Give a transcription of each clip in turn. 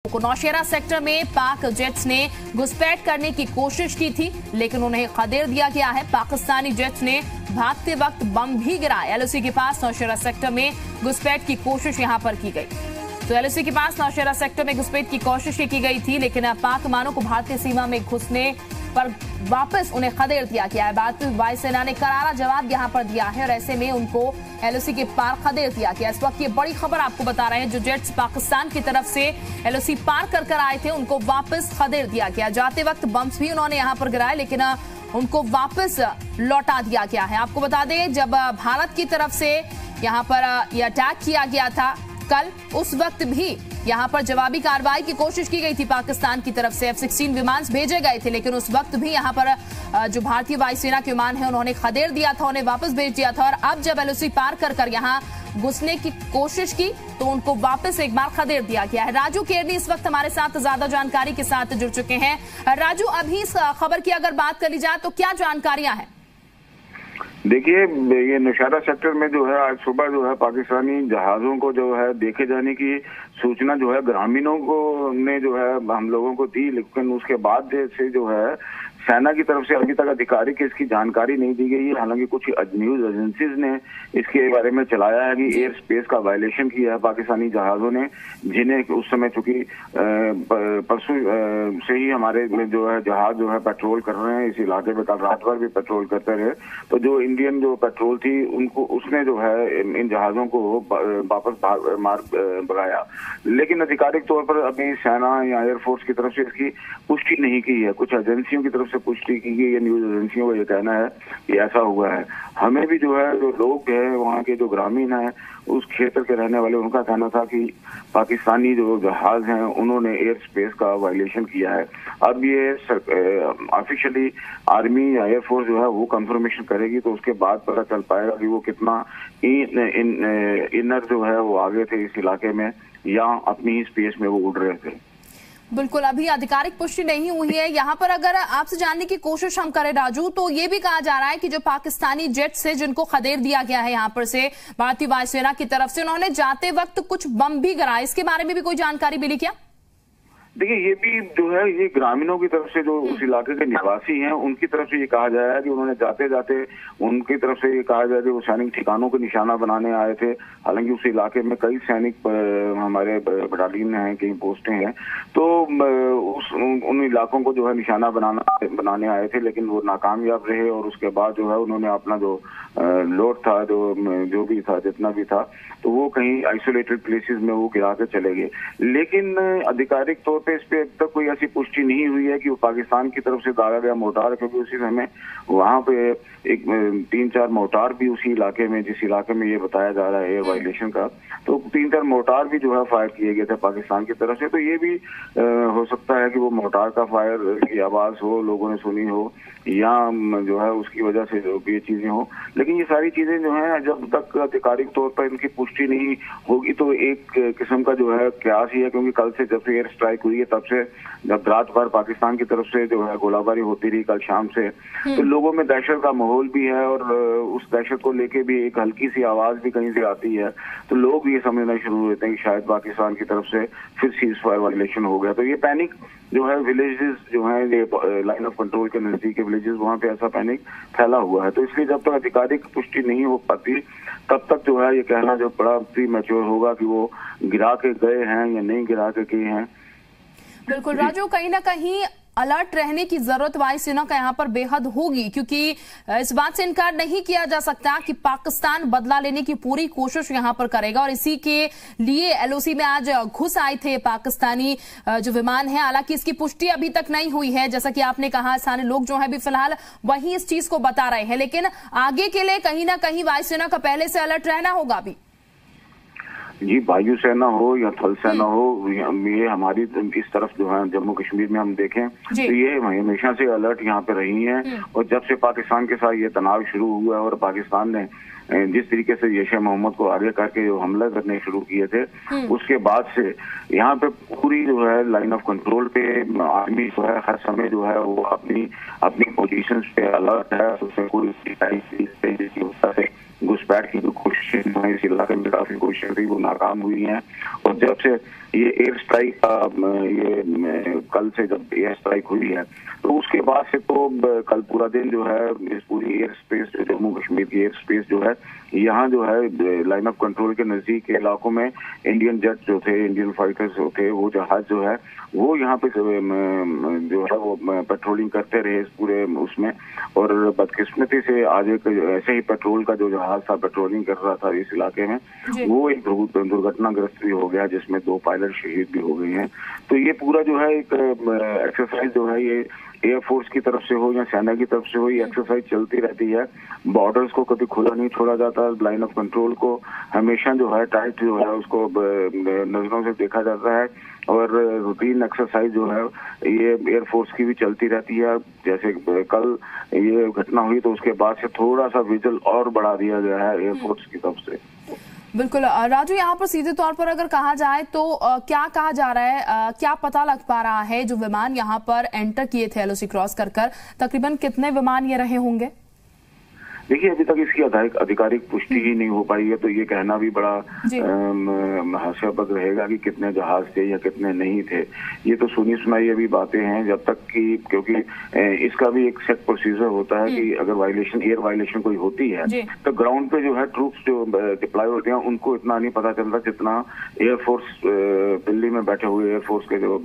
Nowshera sector में पाक jets ने घुसपैठ करने की कोशिश की थी, लेकिन उन्हें खदेड़ दिया गया है। पाकिस्तानी जेट्स ने भागते वक्त बम भी गिराए। एलओसी के पास नौशेरा सेक्टर में घुसपैठ की कोशिश यहां पर की गई। तो एलओसी के पास नौशेरा सेक्टर में घुसपैठ की कोशिश की गई थी, लेकिन पाक मानों को भारतीय सीमा में घुसने पर वापस उन्हें खदेड़ दिया गया है। वायुसेना ने करारा जवाब यहां पर दिया है और ऐसे में उनको एलओसी के पार खदेड़ दिया गया। इस वक्त ये बड़ी खबर आपको बता रहे हैं, जो जेट्स पाकिस्तान की तरफ से एलओसी पार कर आए थे उनको वापस खदेड़ दिया गया। जाते वक्त बम्स भी उन्होंने यहां पर गिराए, लेकिन उनको वापस लौटा दिया गया है। आपको बता दें, जब भारत की तरफ से यहां पर यह अटैक किया गया था कल, उस वक्त भी यहां पर जवाबी कार्रवाई की कोशिश की गई थी। पाकिस्तान की तरफ से F-16 विमान भेजे गए थे, लेकिन उस वक्त भी यहां पर जो भारतीय वायुसेना के विमान है उन्होंने खदेड़ दिया था, उन्हें वापस भेज दिया था। और अब जब एलओसी पार कर यहां घुसने की कोशिश की तो उनको वापस एक बार खदेड़ दिया गया है। राजू केरनी इस वक्त हमारे साथ ज्यादा जानकारी के साथ जुड़ चुके हैं। राजू, अभी इस खबर की अगर बात कर ली जाए तो क्या जानकारियां हैं? देखिए, ये नौशेरा सेक्टर में जो है आज सुबह जो है पाकिस्तानी जहाजों को जो है देखे जाने की सूचना जो है ग्रामीणों को ने जो है हम लोगों को दी, लेकिन उसके बाद से जो है सेना की तरफ से अभी तक आधिकारिक इसकी जानकारी नहीं दी गई है। हालांकि कुछ न्यूज एजेंसीज ने इसके बारे में चलाया है कि एयर स्पेस का वायलेशन किया है पाकिस्तानी जहाजों ने, जिन्हें उस समय चूंकि परसों से ही हमारे जो है जहाज जो है पेट्रोल कर रहे हैं इस इलाके में, कल रात भर भी पेट्रोल करते रहे। तो जो इंडियन जो पेट्रोल थी उनको उसने जो है इन जहाजों को वापस मार भगाया, लेकिन आधिकारिक तौर पर अभी सेना या एयरफोर्स की तरफ से इसकी पुष्टि नहीं की है। कुछ एजेंसियों की तरफ से पुष्टि की गई है, न्यूज एजेंसियों का ये कहना है कि ऐसा हुआ है। हमें भी जो है जो लोग हैं वहाँ के जो ग्रामीण हैं उस क्षेत्र के रहने वाले, उनका कहना था कि पाकिस्तानी जो जहाज हैं उन्होंने एयर स्पेस का वायलेशन किया है। अब ये ऑफिशियली आर्मी या एयरफोर्स जो है वो कंफर्मेशन करेगी, तो उसके बाद पता चल पाएगा कि वो कितना इनर जो है वो आगे थे इस इलाके में या अपनी ही स्पेस में वो उड़ रहे थे। बिल्कुल, अभी आधिकारिक पुष्टि नहीं हुई है। यहाँ पर अगर आपसे जानने की कोशिश हम करें राजू, तो ये भी कहा जा रहा है कि जो पाकिस्तानी जेट से जिनको खदेड़ दिया गया है यहाँ पर से भारतीय वायुसेना की तरफ से, उन्होंने जाते वक्त कुछ बम भी गिराए। इसके बारे में भी कोई जानकारी मिली क्या? देखिए, ये भी जो है ये ग्रामीणों की तरफ से जो उस इलाके के निवासी हैं उनकी तरफ से ये कहा जाया है कि उन्होंने जाते जाते उनकी तरफ से ये कहा जाए कि वो सैनिक ठिकानों को निशाना बनाने आए थे। हालांकि उस इलाके में कई सैनिक हमारे बटालियन हैं, कई पोस्टें हैं, तो उन इलाकों को जो है निशाना बनाने आए थे, लेकिन वो नाकामयाब रहे। और उसके बाद जो है उन्होंने अपना जो लोड था, जो भी था, जितना भी था, तो वो कहीं आइसोलेटेड प्लेसेस में वो गिरा के चले गए। लेकिन आधिकारिक तौर पे इस पे अब तक कोई ऐसी पुष्टि नहीं हुई है कि वो पाकिस्तान की तरफ से दागा गया मोर्टार, क्योंकि उसी समय वहां पे एक 3-4 मोर्टार भी उसी इलाके में, जिस इलाके में ये बताया जा रहा है एयर वायलेशन का, तो 3-4 मोर्टार भी जो है फायर किए गए थे पाकिस्तान की तरफ से। तो ये भी हो सकता है कि वो मोर्टार का फायर की आवाज हो, लोगों ने सुनी हो, या जो है उसकी वजह से जो भी ये चीजें हो। लेकिन ये सारी चीजें जो है जब तक आधिकारिक तौर पर इनकी पुष्टि नहीं होगी तो एक किस्म का जो है क्यास ही है, क्योंकि कल से जब से एयर स्ट्राइक हुई है तब से जब रात भर पाकिस्तान की तरफ से जो है गोलाबारी होती रही कल शाम से, तो लोगों में दहशत का माहौल भी है और उस दहशत को लेके भी एक हल्की सी आवाज भी कहीं से आती है, तो लोग ये समझना शुरू होते हैं कि शायद पाकिस्तान की तरफ से फिर सीज फायर वायलेशन हो गया। तो ये पैनिक जो है विलेजेस जो है ये लाइन ऑफ कंट्रोल के नजदीक के विलेजेस, वहाँ पे ऐसा पैनिक फैला हुआ है। तो इसलिए जब तक आधिकारिक पुष्टि नहीं हो पाती तब तक जो है ये कहना जो बड़ा प्री मैच्योर होगा कि वो गिरा के गए हैं या नहीं गिरा के गए हैं। बिल्कुल राजू, कहीं ना कहीं अलर्ट रहने की जरूरत वायुसेना का यहाँ पर बेहद होगी, क्योंकि इस बात से इनकार नहीं किया जा सकता कि पाकिस्तान बदला लेने की पूरी कोशिश यहाँ पर करेगा और इसी के लिए एलओसी में आज घुस आए थे पाकिस्तानी जो विमान है। हालांकि इसकी पुष्टि अभी तक नहीं हुई है, जैसा कि आपने कहा, स्थानीय लोग जो है अभी फिलहाल वही इस चीज को बता रहे हैं, लेकिन आगे के लिए कहीं ना कहीं वायुसेना का पहले से अलर्ट रहना होगा अभी। जी, वायुसेना हो या थल सेना हो, ये हमारी इस तरफ जो है जम्मू कश्मीर में हम देखें तो ये हमेशा से अलर्ट यहाँ पे रही हैं। और जब से पाकिस्तान के साथ ये तनाव शुरू हुआ है और पाकिस्तान ने जिस तरीके से जैश ए मोहम्मद को आगे करके जो हमला करने शुरू किए थे, उसके बाद से यहाँ पे पूरी जो है लाइन ऑफ कंट्रोल पे आर्मी जो है हर समय जो है वो अपनी पोजीशंस पे अलर्ट है। उसमें कोई घुसपैठ की जो कोशिश इस इलाके में काफी कोशिशें थी वो नाकाम हुई हैं। और जब से ये एयर स्ट्राइक ये कल से जब एयर स्ट्राइक हुई है तो उसके बाद से तो कल पूरा दिन जो है इस पूरी एयर स्पेस जम्मू कश्मीर की एयर स्पेस जो है यहाँ जो है लाइन ऑफ कंट्रोल के नजदीक के इलाकों में इंडियन जेट जो थे, इंडियन फाइटर्स जो थे, वो जहाज जो है वो यहाँ पे जो है वो पेट्रोलिंग करते रहे इस पूरे उसमें। और बदकिस्मती से आज एक ऐसे ही पेट्रोल का जो जहाज था पेट्रोलिंग कर रहा था इस इलाके में, वो एक दुर्घटनाग्रस्त भी हो गया जिसमें 2 पायलट शहीद भी हो गए हैं। तो ये पूरा जो है एक एक्सरसाइज जो है ये एयरफोर्स की तरफ से हो या सेना की तरफ से हो, ये एक्सरसाइज चलती रहती है। बॉर्डर्स को कभी खुला नहीं छोड़ा जाता, लाइन ऑफ कंट्रोल को हमेशा जो है टाइट जो है उसको नजरों से देखा जाता है। और रूटीन एक्सरसाइज जो है ये एयरफोर्स की भी चलती रहती है। जैसे कल ये घटना हुई तो उसके बाद से थोड़ा सा विजिल और बढ़ा दिया गया है एयरफोर्स की तरफ से। बिल्कुल राजू, यहाँ पर सीधे तौर पर अगर कहा जाए तो क्या कहा जा रहा है, क्या पता लग पा रहा है जो विमान यहाँ पर एंटर किए थे एलओसी क्रॉस कर तकरीबन कितने विमान ये रहे होंगे? देखिए अभी तक इसकी आधिकारिक पुष्टि ही नहीं हो पाई है, तो ये कहना भी बड़ा हास्यास्पद रहेगा कि कितने जहाज थे या कितने नहीं थे। ये तो सुनी सुनाई अभी बातें हैं जब तक कि, क्योंकि इसका भी एक सेट प्रोसीजर होता है कि अगर वायलेशन, एयर वायलेशन कोई होती है तो ग्राउंड पे जो है ट्रूप्स जो डिप्लॉय होते हैं उनको इतना नहीं पता चलता जितना एयरफोर्स दिल्ली में बैठे हुए एयरफोर्स के जो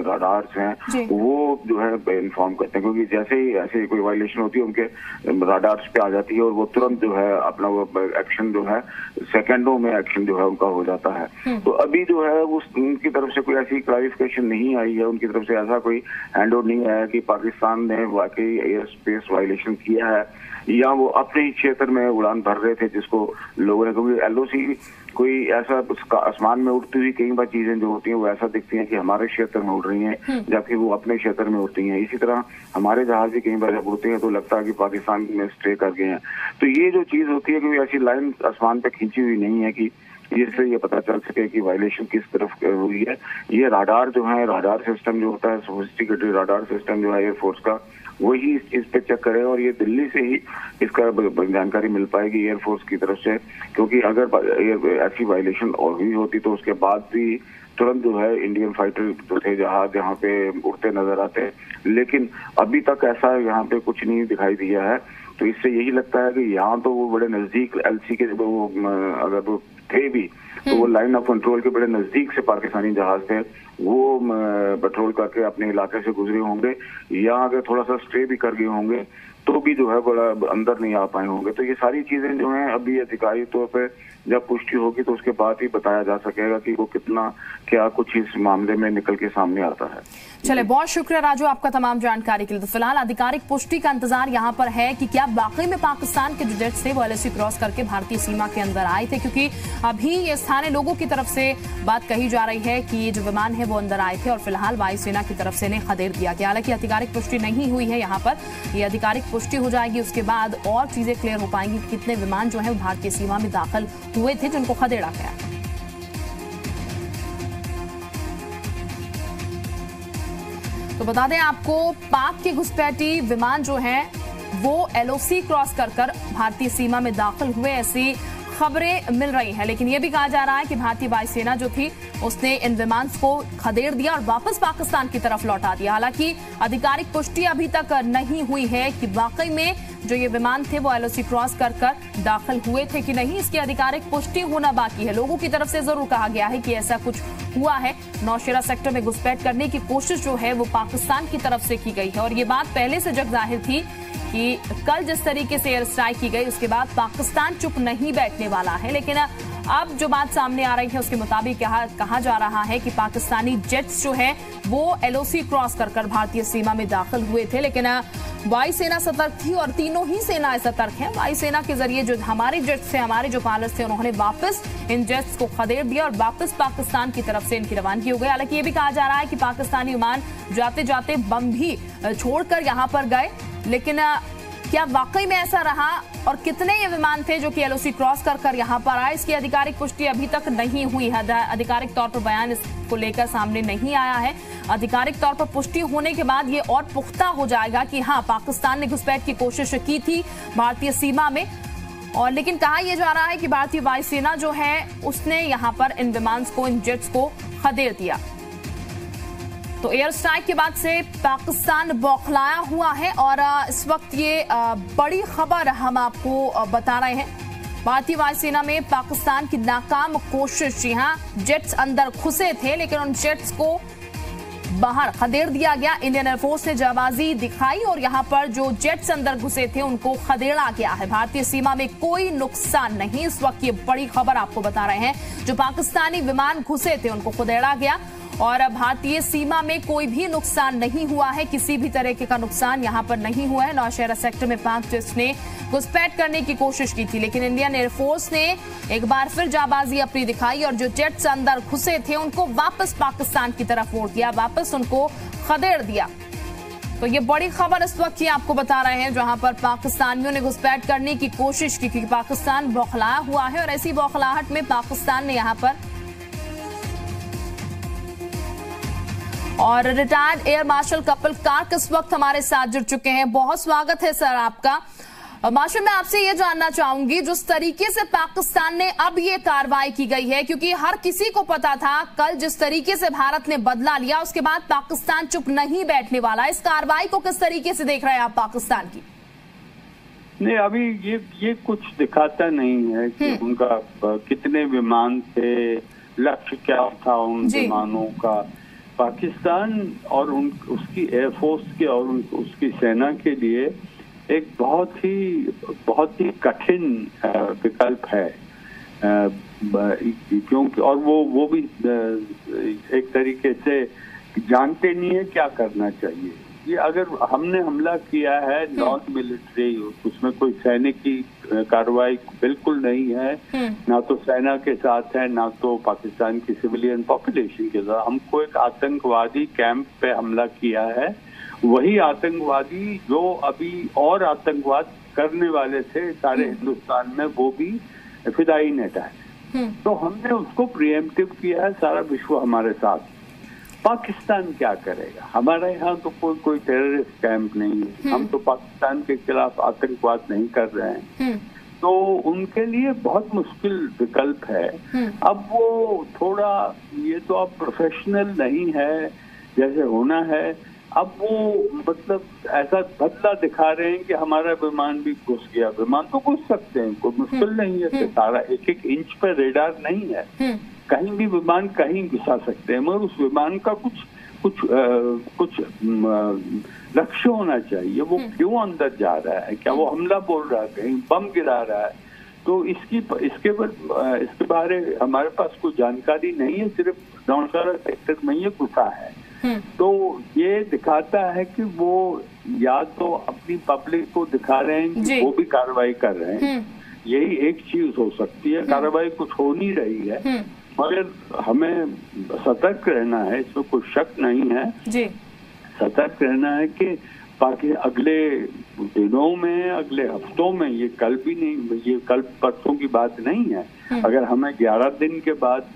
राडार्स हैं वो जो है इन्फॉर्म करते हैं। क्योंकि जैसे ही ऐसे कोई वायलेशन होती है उनके राडार्स पे आ जाती है और वो तुरंत जो है अपना वो एक्शन जो है सेकंडों में एक्शन जो है उनका हो जाता है। तो अभी जो है उनकी तरफ से कोई ऐसी क्लैरिफिकेशन नहीं आई है, उनकी तरफ से ऐसा कोई हैंड ओवर नहीं आया कि पाकिस्तान ने वाकई एयर स्पेस वायलेशन किया है या वो अपने ही क्षेत्र में उड़ान भर रहे थे जिसको लोगों ने, क्योंकि एलओसी कोई ऐसा आसमान में उड़ती हुई कई बार चीजें जो होती हैं वो ऐसा दिखती हैं कि हमारे क्षेत्र में उड़ रही हैं जबकि वो अपने क्षेत्र में उड़ती हैं। इसी तरह हमारे जहाज भी कई बार जब उड़ते हैं तो लगता है कि पाकिस्तान में स्टे कर गए हैं। तो ये जो चीज होती है कि ऐसी लाइन आसमान पे खींची हुई नहीं है कि जिससे ये पता चल सके कि वायलेशन किस तरफ हुई है। ये राडार जो है, राडार सिस्टम जो होता है, सोफिस्टिकेटेड राडार सिस्टम जो है एयरफोर्स का, वही इस चीज पे चेक करे और ये दिल्ली से ही इसका जानकारी मिल पाएगी एयरफोर्स की तरफ से। क्योंकि अगर ऐसी वायलेशन और हुई होती तो उसके बाद भी तुरंत जो है इंडियन फाइटर जो थे जहाज यहाँ पे उड़ते नजर आते हैं, लेकिन अभी तक ऐसा यहाँ पे कुछ नहीं दिखाई दिया है। तो इससे यही लगता है कि यहाँ तो वो बड़े नजदीक एलसी के वो अगर वो थे भी तो वो लाइन ऑफ कंट्रोल के बड़े नजदीक से पाकिस्तानी जहाज थे, वो पेट्रोल करके अपने इलाके से गुजरे होंगे या अगर थोड़ा सा स्टे भी कर गए होंगे तो भी जो है बड़ा अंदर नहीं आ पाए होंगे। तो ये सारी चीजें जो हैं अभी अधिकारी तौर पे जब पुष्टि होगी तो उसके बाद ही बताया जा सकेगा कि वो कितना क्या कुछ इस मामले में निकल के सामने आता है। चले, बहुत शुक्रिया राजू आपका तमाम जानकारी के लिए। तो फिलहाल आधिकारिक पुष्टि का इंतजार यहाँ पर है कि क्या वाकई में पाकिस्तान के जो जेट्स थे वो एलओसी क्रॉस करके भारतीय सीमा के अंदर आए थे, क्योंकि अभी ये स्थानीय लोगों की तरफ से बात कही जा रही है कि ये जो विमान है वो अंदर आए थे और फिलहाल वायुसेना की तरफ से इन्हें खदेड़ दिया गया। हालांकि आधिकारिक पुष्टि नहीं हुई है यहाँ पर, ये आधिकारिक पुष्टि हो जाएगी उसके बाद और चीजें क्लियर हो पाएंगी कि कितने विमान जो है वो भारतीय सीमा में दाखिल हुए थे जिनको खदेड़ा गया। तो बता दें आपको, पाक के घुसपैठी विमान जो हैं वो एलओसी क्रॉस कर भारतीय सीमा में दाखिल हुए, ऐसी खबरें मिल रही हैं। लेकिन यह भी कहा जा रहा है कि भारतीय वायुसेना जो थी उसने इन विमान को खदेड़ दिया और वापस पाकिस्तान की तरफ लौटा दिया। हालांकि आधिकारिक पुष्टि अभी तक नहीं हुई है कि वाकई में जो ये विमान थे वो एलओसी क्रॉस कर दाखिल हुए थे कि नहीं। इसकी आधिकारिक पुष्टि होना बाकी है। लोगों की तरफ से जरूर कहा गया है कि ऐसा कुछ हुआ है। नौशेरा सेक्टर में घुसपैठ करने की कोशिश जो है वो पाकिस्तान की तरफ से की गई है और ये बात पहले से जग जाहिर थी कि कल जिस तरीके से एयर स्ट्राइक की गई उसके बाद पाकिस्तान चुप नहीं बैठने वाला है। लेकिन अब जो बात सामने आ रही है उसके मुताबिक कहा जा रहा है कि पाकिस्तानी जेट्स जो है वो एलओसी क्रॉस कर भारतीय सीमा में दाखिल हुए थे। लेकिन वायुसेना सतर्क थी और तीनों ही सेनाएं सतर्क हैं। वायुसेना के जरिए जो हमारे जेट्स थे, हमारे जो पायलट थे, उन्होंने वापस इन जेट्स को खदेड़ दिया और वापस पाकिस्तान की तरफ से इनकी रवानगी हो गई। हालांकि ये भी कहा जा रहा है कि पाकिस्तानी विमान जाते जाते बम भी छोड़कर यहाँ पर गए। लेकिन क्या वाकई में ऐसा रहा और कितने ये विमान थे जो कि एलओसी क्रॉस कर यहाँ पर आए, इसकी आधिकारिक पुष्टि अभी तक नहीं हुई है। आधिकारिक तौर पर बयान इसको लेकर सामने नहीं आया है। आधिकारिक तौर पर पुष्टि होने के बाद ये और पुख्ता हो जाएगा कि हाँ, पाकिस्तान ने घुसपैठ की कोशिश की थी भारतीय सीमा में। और लेकिन कहा यह जा रहा है कि भारतीय वायुसेना जो है उसने यहाँ पर इन विमान को, इन जेट्स को खदेड़ दिया। तो एयर स्ट्राइक के बाद से पाकिस्तान बौखलाया हुआ है और इस वक्त ये बड़ी खबर हम आपको बता रहे हैं। भारतीय वायुसेना में पाकिस्तान की नाकाम कोशिश, जी हां, जेट्स अंदर घुसे थे लेकिन उन जेट्स को बाहर खदेड़ दिया गया। इंडियन एयरफोर्स ने जाबाजी दिखाई और यहां पर जो जेट्स अंदर घुसे थे उनको खदेड़ा गया है। भारतीय सीमा में कोई नुकसान नहीं। इस वक्त ये बड़ी खबर आपको बता रहे हैं। जो पाकिस्तानी विमान घुसे थे उनको खदेड़ा गया और भारतीय सीमा में कोई भी नुकसान नहीं हुआ है। किसी भी तरह का नुकसान यहां पर नहीं हुआ है। नौशहरा सेक्टर में पाक जेट्स ने घुसपैठ करने की कोशिश की थी लेकिन इंडियन एयरफोर्स ने एक बार फिर जाबाजी अपनी दिखाई और जो जेट्स अंदर घुसे थे उनको वापस पाकिस्तान की तरफ मोड़ दिया, वापस उनको खदेड़ दिया। तो ये बड़ी खबर इस वक्त की आपको बता रहे हैं जहां पर पाकिस्तानियों ने घुसपैठ करने की कोशिश की क्योंकि पाकिस्तान बौखलाया हुआ है और ऐसी बौखलाहट में पाकिस्तान ने यहां पर और retired air marshal Kapil cork इस वक्त हमारे साथ जुड़ चुके हैं। बहुत स्वागत है सर आपका। मार्शल, मैं आपसे ये जानना चाहूंगी जिस तरीके से पाकिस्तान ने अब ये कार्रवाई की गई है, क्योंकि हर किसी को पता था कल जिस तरीके से भारत ने बदला लिया उसके बाद पाकिस्तान चुप नहीं बैठने वाला। इस कार्रवाई को किस तरीके से देख रहे हैं आप पाकिस्तान की? नहीं, अभी ये कुछ दिखाता नहीं है कि उनका कितने विमान थे, लक्ष्य क्या था उन विमानों का। पाकिस्तान और उसकी एयरफोर्स के और उसकी सेना के लिए एक बहुत ही कठिन विकल्प है, क्योंकि और वो भी एक तरीके से जानते नहीं है क्या करना चाहिए। ये अगर हमने हमला किया है नॉन मिलिट्री, उसमें कोई सैनिक की कार्रवाई बिल्कुल नहीं है, ना तो सेना के साथ है ना तो पाकिस्तान की सिविलियन पॉपुलेशन के साथ। हमको एक आतंकवादी कैंप पे हमला किया है, वही आतंकवादी जो अभी और आतंकवाद करने वाले थे सारे हिंदुस्तान में, वो भी फिदाई नेट है। तो हमने उसको प्रिएम्प्टिव किया है, सारा विश्व हमारे साथ। पाकिस्तान क्या करेगा? हमारे यहाँ तो कोई टेररिस्ट कैंप नहीं है, हम तो पाकिस्तान के खिलाफ आतंकवाद नहीं कर रहे हैं, तो उनके लिए बहुत मुश्किल विकल्प है। अब वो थोड़ा, ये तो अब प्रोफेशनल नहीं है जैसे होना है, अब वो मतलब ऐसा बदला दिखा रहे हैं कि हमारा विमान भी घुस गया। विमान तो घुस सकते हैं, कोई मुश्किल नहीं है, सारा एक एक इंच पर रेडार नहीं है, कहीं भी विमान कहीं घुसा सकते हैं, मगर उस विमान का कुछ लक्ष्य होना चाहिए। वो क्यों अंदर जा रहा है? क्या वो हमला बोल रहा है, कहीं बम गिरा रहा है? तो इसके बारे हमारे पास कोई जानकारी नहीं है, सिर्फ नौशहरा सेक्टर में ये घुसा है। तो ये दिखाता है कि वो या तो अपनी पब्लिक को दिखा रहे हैं कि वो भी कार्रवाई कर रहे हैं, यही एक चीज हो सकती है। कार्रवाई कुछ हो नहीं रही है, मगर हमें सतर्क रहना है, इसमें कोई शक नहीं है जी। सतर्क रहना है कि बाकी अगले दिनों में, अगले हफ्तों में, ये कल भी नहीं, ये कल परसों की बात नहीं है। अगर हमें 11 दिन के बाद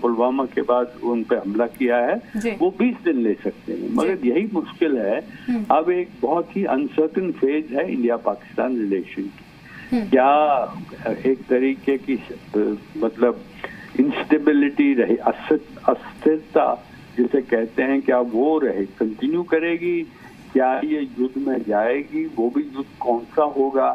पुलवामा के बाद उन पे हमला किया है, वो 20 दिन ले सकते हैं, मगर यही मुश्किल है। अब एक बहुत ही अनसर्टन फेज है इंडिया पाकिस्तान रिलेशन की। क्या एक तरीके की मतलब इंस्टेबिलिटी रहे, अस्थिरता जिसे कहते हैं, क्या वो रहे, कंटिन्यू करेगी? क्या ये युद्ध में जाएगी? वो भी युद्ध कौन सा होगा?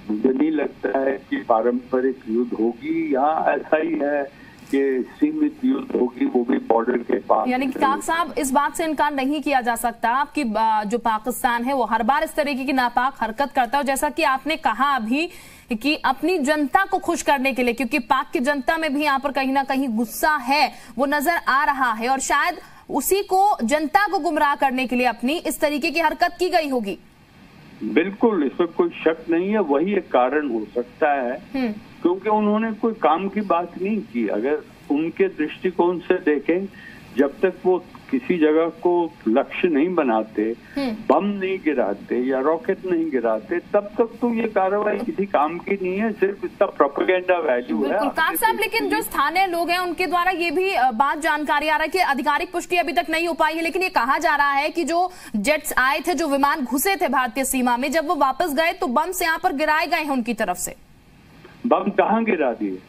मुझे नहीं लगता है कि पारंपरिक युद्ध होगी, यहाँ ऐसा ही है कि सीमित युद्ध होगी, वो भी बॉर्डर के पास। यानी कि काक साहब, इस बात से इनकार नहीं किया जा सकता कि जो पाकिस्तान है वो हर बार इस तरीके की नापाक हरकत करता है, जैसा कि आपने कहा अभी कि अपनी जनता को खुश करने के लिए, क्योंकि पाक की जनता में भी यहाँ पर कहीं ना कहीं गुस्सा है, वो नजर आ रहा है और शायद उसी को, जनता को गुमराह करने के लिए अपनी इस तरीके की हरकत की गई होगी। बिल्कुल, इसमें कोई शक नहीं है, वही एक कारण हो सकता है, क्योंकि उन्होंने कोई काम की बात नहीं की। अगर उनके दृष्टिकोण से देखें, जब तक वो किसी जगह को लक्ष्य नहीं बनाते, बम नहीं गिराते या रॉकेट नहीं गिराते, तब तक तो ये कार्रवाई किसी काम की नहीं है, सिर्फ इसका प्रोपेगेंडा वैल्यू है। काक साहब, लेकिन जो स्थानीय लोग हैं उनके द्वारा ये भी बात जानकारी आ रहा है कि आधिकारिक पुष्टि अभी तक नहीं हो पाई है, लेकिन ये कहा जा रहा है कि जो जेट्स आए थे, जो विमान घुसे थे भारतीय सीमा में, जब वो वापस गए तो बम से यहाँ पर गिराए गए हैं उनकी तरफ से। बम कहाँ गिरा दिए?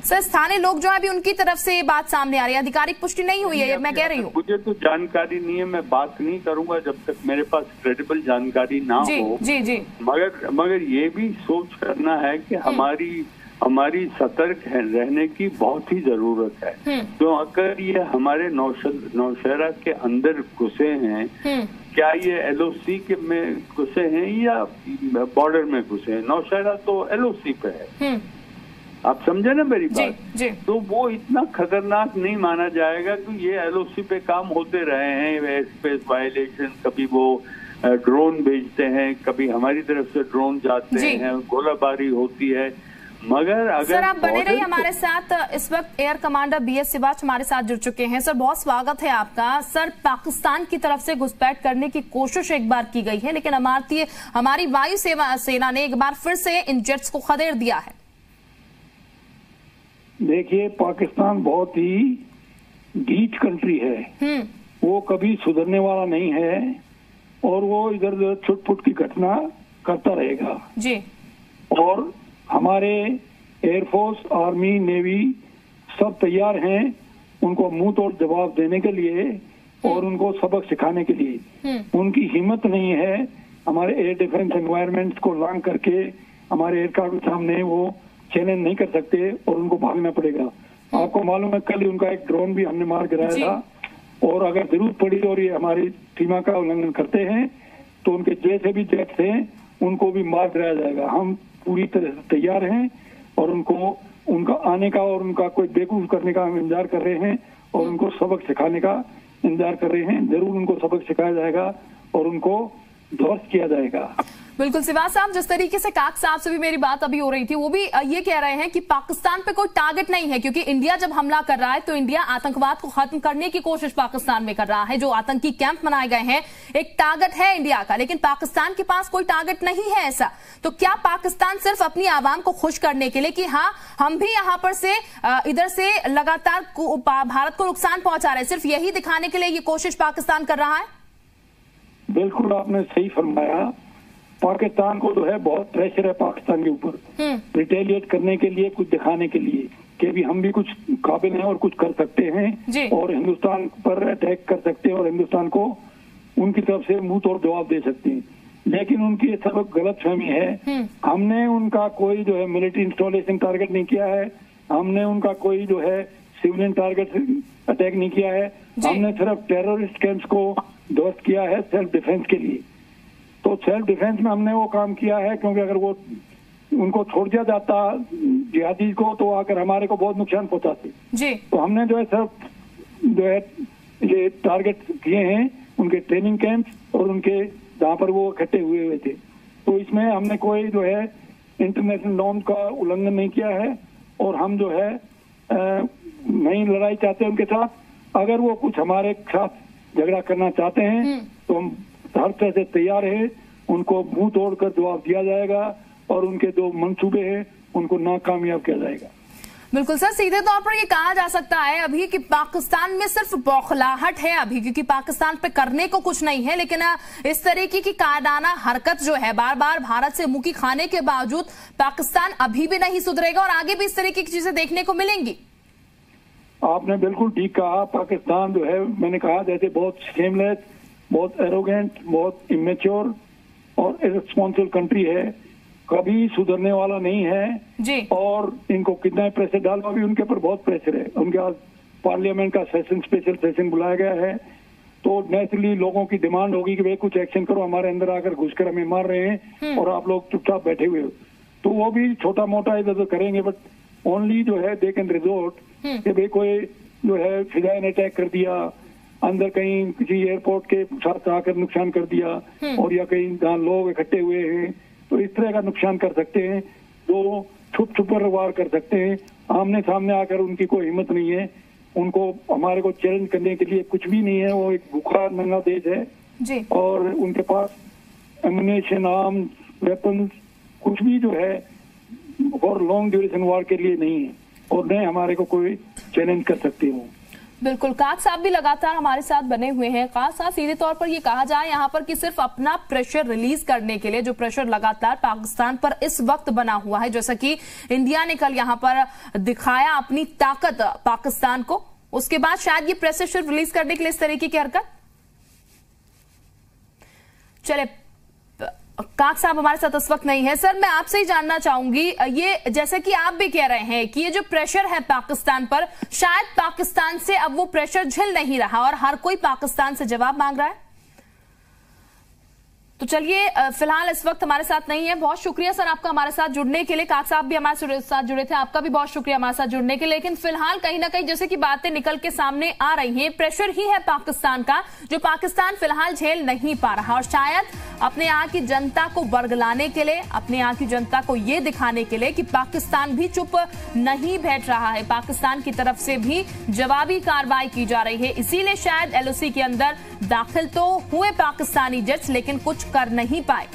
सर स्थानीय लोग जो है अभी उनकी तरफ से ये बात सामने आ रही है, आधिकारिक पुष्टि नहीं हुई है, मैं कह रही हूँ। मुझे तो जानकारी नहीं है, मैं बात नहीं करूंगा जब तक मेरे पास क्रेडिबल जानकारी ना हो। जी। मगर ये भी सोच करना है कि हमारी सतर्क रहने की बहुत ही जरूरत है। तो अगर ये हमारे नौशहरा के अंदर घुसे हैं, क्या ये LOC के में घुसे हैं या बॉर्डर में घुसे हैं? नौशहरा तो LOC पे है, आप समझे ना मेरी बात? जी। तो वो इतना खतरनाक नहीं माना जाएगा कि ये LOC पे काम होते रहे हैं, एयर स्पेस वायलेशन, कभी वो ड्रोन भेजते हैं, कभी हमारी तरफ से ड्रोन जाते हैं, गोलाबारी होती है। मगर अगर सर आप बने रहिए हमारे साथ, इस वक्त एयर कमांडर BS सिवाच हमारे साथ जुड़ चुके हैं। सर बहुत स्वागत है आपका। सर पाकिस्तान की तरफ से घुसपैठ करने की कोशिश एक बार की गई है, लेकिन हमारी वायु सेना ने एक बार फिर से इन जेट्स को खदेड़ दिया है। देखिए, पाकिस्तान बहुत ही गीच कंट्री है, वो कभी सुधरने वाला नहीं है और वो इधर उधर छुटपुट की घटना करता रहेगा जी। और हमारे एयरफोर्स, आर्मी, नेवी सब तैयार हैं उनको मुंह तोड़ जवाब देने के लिए और उनको सबक सिखाने के लिए। उनकी हिम्मत नहीं है हमारे एयर डिफेंस एनवायरनमेंट को लांग करके हमारे एयरक्राफ्ट के सामने वो चैलेंज नहीं कर सकते और उनको भागना पड़ेगा। आपको मालूम है कल ही उनका एक ड्रोन भी हमने मार गिराया था और अगर जरूरत पड़ी और ये हमारी सीमा का उल्लंघन करते हैं तो उनके जैसे भी जेट्स हैं उनको भी मार गिराया जाएगा। हम पूरी तरह से तैयार हैं और उनका आने का और उनका कोई बेवकूफ करने का हम इंतजार कर रहे हैं और उनको सबक सिखाने का इंतजार कर रहे हैं। जरूर उनको सबक सिखाया जाएगा और उनको ध्वस्त किया जाएगा। बिल्कुल सिवाच साहब, जिस तरीके से काक साहब से भी मेरी बात अभी हो रही थी, वो भी ये कह रहे हैं कि पाकिस्तान पे कोई टारगेट नहीं है, क्योंकि इंडिया जब हमला कर रहा है तो इंडिया आतंकवाद को खत्म करने की कोशिश पाकिस्तान में कर रहा है। जो आतंकी कैंप बनाए गए हैं एक टारगेट है इंडिया का, लेकिन पाकिस्तान के पास कोई टारगेट नहीं है ऐसा। तो क्या पाकिस्तान सिर्फ अपनी आवाम को खुश करने के लिए कि हाँ हम भी यहाँ पर से इधर से लगातार भारत को नुकसान पहुंचा रहे हैं, सिर्फ यही दिखाने के लिए ये कोशिश पाकिस्तान कर रहा है? बिल्कुल आपने सही फरमाया। पाकिस्तान को जो है बहुत प्रेशर है पाकिस्तान के ऊपर रिटेलिएट करने के लिए, कुछ दिखाने के लिए कि भी हम भी कुछ काबिल हैं और कुछ कर सकते हैं और हिंदुस्तान पर अटैक कर सकते हैं और हिंदुस्तान को उनकी तरफ से मुंह तोड़ जवाब दे सकते हैं। लेकिन उनकी ये सब गलतफहमी है। हमने उनका कोई जो है मिलिट्री इंस्टॉलेशन टारगेट नहीं किया है, हमने उनका कोई जो है सिविलियन टारगेट अटैक नहीं किया है, हमने सिर्फ टेररिस्ट कैंप्स को ध्वस्त किया है सेल्फ डिफेंस के लिए। तो सेल्फ डिफेंस में हमने वो काम किया है क्योंकि अगर वो उनको छोड़ दिया जाता जिहादी को तो आकर हमारे को बहुत नुकसान पहुंचाते जी। तो हमने जो है सिर्फ जो है ये टारगेट किए हैं उनके ट्रेनिंग कैंप और उनके जहाँ पर वो इकट्ठे हुए थे। तो इसमें हमने कोई जो है इंटरनेशनल नॉर्म का उल्लंघन नहीं किया है और हम जो है नहीं लड़ाई चाहते उनके साथ। अगर वो कुछ हमारे साथ झगड़ा करना चाहते हैं तो हम हर तरह से तैयार है, उनको मुंह तोड़कर जवाब दिया जाएगा और उनके जो मंसूबे हैं उनको नाकामयाब किया जाएगा। बिल्कुल सर, सीधे तौर पर ये कहा जा सकता है अभी कि पाकिस्तान में सिर्फ बौखलाहट है अभी, क्योंकि पाकिस्तान पे करने को कुछ नहीं है, लेकिन इस तरीके की कायराना हरकत जो है बार बार भारत से मुंह की खाने के बावजूद पाकिस्तान अभी भी नहीं सुधरेगा और आगे भी इस तरीके की चीजें देखने को मिलेंगी। आपने बिल्कुल ठीक कहा। पाकिस्तान जो है मैंने कहा जैसे बहुत शेमलेस, बहुत एरोगेंट, बहुत इमेच्योर और इररिस्पॉन्सिबल कंट्री है, कभी सुधरने वाला नहीं है जी। और इनको कितना प्रेशर डालना भी उनके ऊपर बहुत प्रेशर है। उनके आज पार्लियामेंट का सेशन, स्पेशल सेशन बुलाया गया है तो नेचुरली लोगों की डिमांड होगी कि भाई कुछ एक्शन करो, हमारे अंदर आकर घुसकर हमें मार रहे हैं और आप लोग चुपचाप बैठे हुए हो। तो वो भी छोटा मोटा इधर उधर करेंगे, बट ओनली जो है दे कैन रिजोर्ट कि भाई कोई जो है फिजाइन अटैक कर दिया, अंदर कहीं किसी एयरपोर्ट के साथ आकर नुकसान कर दिया और या कहीं जहाँ लोग इकट्ठे हुए हैं तो इस तरह का नुकसान कर सकते हैं। जो छुप छुप कर वार कर सकते हैं, आमने सामने आकर उनकी कोई हिम्मत नहीं है। उनको हमारे को चैलेंज करने के लिए कुछ भी नहीं है। वो एक भूखा नंगा देश है जी। और उनके पास एमुनेशन, आर्म्स, वेपन्स कुछ भी जो है और लॉन्ग ड्यूरेशन वार के लिए नहीं है और न हमारे को कोई चैलेंज कर सकते हो। बिल्कुल, काक साहब भी लगातार हमारे साथ बने हुए हैं। काक साहब, सीधे तौर पर ये कहा जाए यहाँ पर कि सिर्फ अपना प्रेशर रिलीज करने के लिए, जो प्रेशर लगातार पाकिस्तान पर इस वक्त बना हुआ है, जैसा कि इंडिया ने कल यहाँ पर दिखाया अपनी ताकत पाकिस्तान को, उसके बाद शायद ये प्रेशर सिर्फ रिलीज करने के लिए इस तरीके की हरकत। चले, काक साहब हमारे साथ इस वक्त नहीं है। सर, मैं आपसे ही जानना चाहूंगी, ये जैसे कि आप भी कह रहे हैं कि ये जो प्रेशर है पाकिस्तान पर, शायद पाकिस्तान से अब वो प्रेशर झेल नहीं रहा और हर कोई पाकिस्तान से जवाब मांग रहा है। तो चलिए, फिलहाल इस वक्त हमारे साथ नहीं है। बहुत शुक्रिया सर आपका हमारे साथ जुड़ने के लिए। काक साहब भी हमारे साथ जुड़े थे, आपका भी बहुत शुक्रिया हमारे साथ जुड़ने के लिए। लेकिन फिलहाल कहीं ना कहीं जैसे कि बातें निकल के सामने आ रही हैं, प्रेशर ही है पाकिस्तान का जो पाकिस्तान फिलहाल झेल नहीं पा रहा, और शायद अपने यहाँ की जनता को बरगलाने के लिए, अपने यहाँ की जनता को ये दिखाने के लिए कि पाकिस्तान भी चुप नहीं बैठ रहा है, पाकिस्तान की तरफ से भी जवाबी कार्रवाई की जा रही है। इसीलिए शायद LOC के अंदर दाखिल तो हुए पाकिस्तानी जेट्स, लेकिन कुछ कर नहीं पाए।